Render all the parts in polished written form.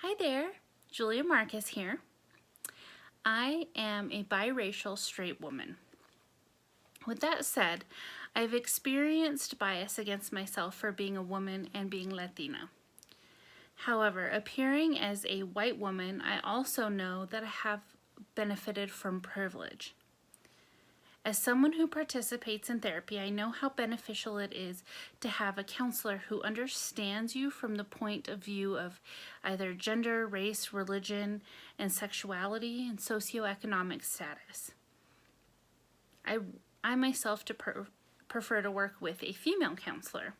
Hi there, Julia Marcus here. I am a biracial straight woman. With that said, I've experienced bias against myself for being a woman and being Latina. However, appearing as a white woman, I also know that I have benefited from privilege. As someone who participates in therapy, I know how beneficial it is to have a counselor who understands you from the point of view of either gender, race, religion, and sexuality and socioeconomic status. I myself prefer to work with a female counselor.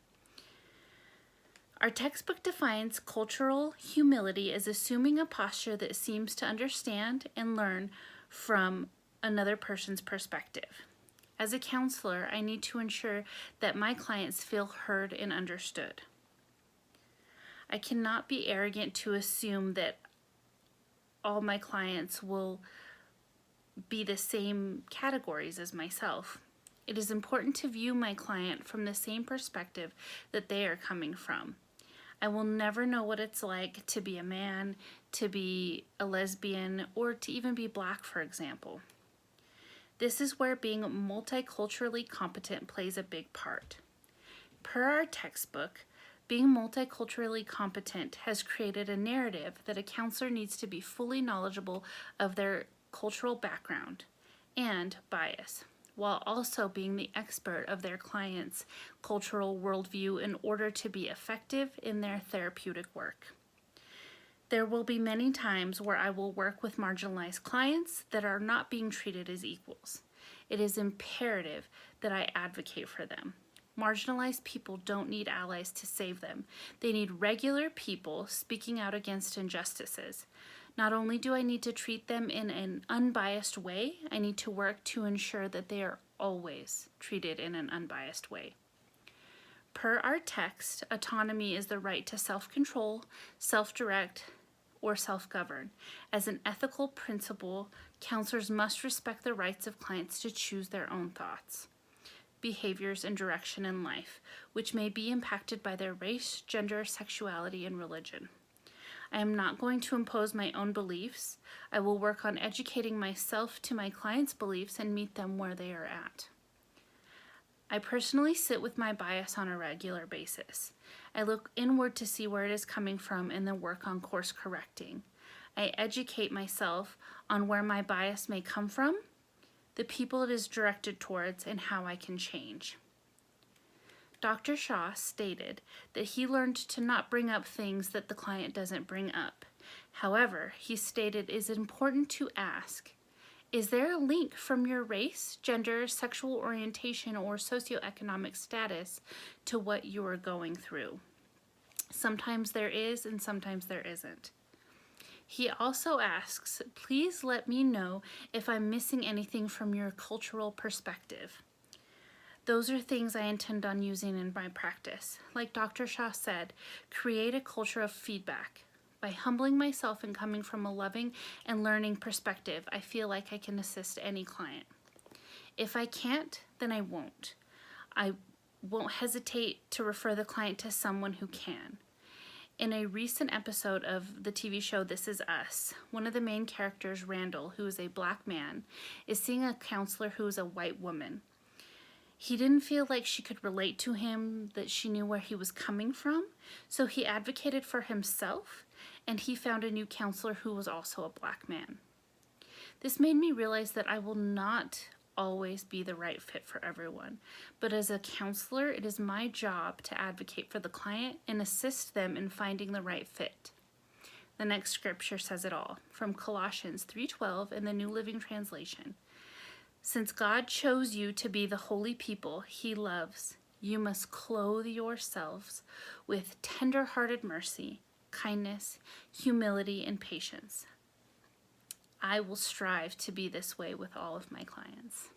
Our textbook defines cultural humility as assuming a posture that seems to understand and learn from another person's perspective. As a counselor, I need to ensure that my clients feel heard and understood. I cannot be arrogant to assume that all my clients will be the same categories as myself. It is important to view my client from the same perspective that they are coming from. I will never know what it's like to be a man, to be a lesbian, or to even be Black, for example. This is where being multiculturally competent plays a big part. Per our textbook, being multiculturally competent has created a narrative that a counselor needs to be fully knowledgeable of their cultural background and bias, while also being the expert of their client's cultural worldview in order to be effective in their therapeutic work. There will be many times where I will work with marginalized clients that are not being treated as equals. It is imperative that I advocate for them. Marginalized people don't need allies to save them. They need regular people speaking out against injustices. Not only do I need to treat them in an unbiased way, I need to work to ensure that they are always treated in an unbiased way. Per our text, autonomy is the right to self-control, self-direct, or self-govern. As an ethical principle, counselors must respect the rights of clients to choose their own thoughts, behaviors, and direction in life, which may be impacted by their race, gender, sexuality, and religion. I am not going to impose my own beliefs. I will work on educating myself to my clients' beliefs and meet them where they are at. I personally sit with my bias on a regular basis. I look inward to see where it is coming from and then work on course correcting. I educate myself on where my bias may come from, the people it is directed towards, and how I can change. Dr. Shaw stated that he learned to not bring up things that the client doesn't bring up. However, he stated it is important to ask, is there a link from your race, gender, sexual orientation, or socioeconomic status to what you are going through? Sometimes there is and sometimes there isn't. He also asks, please let me know if I'm missing anything from your cultural perspective. Those are things I intend on using in my practice. Like Dr. Shaw said, create a culture of feedback. By humbling myself and coming from a loving and learning perspective, I feel like I can assist any client. If I can't, then I won't. I won't hesitate to refer the client to someone who can. In a recent episode of the TV show This Is Us, one of the main characters, Randall, who is a Black man, is seeing a counselor who is a white woman. He didn't feel like she could relate to him, that she knew where he was coming from, so he advocated for himself, and he found a new counselor who was also a Black man. This made me realize that I will not always be the right fit for everyone, but as a counselor, it is my job to advocate for the client and assist them in finding the right fit. The next scripture says it all, from Colossians 3:12 in the New Living Translation. Since God chose you to be the holy people He loves, you must clothe yourselves with tender-hearted mercy, kindness, humility, and patience. I will strive to be this way with all of my clients.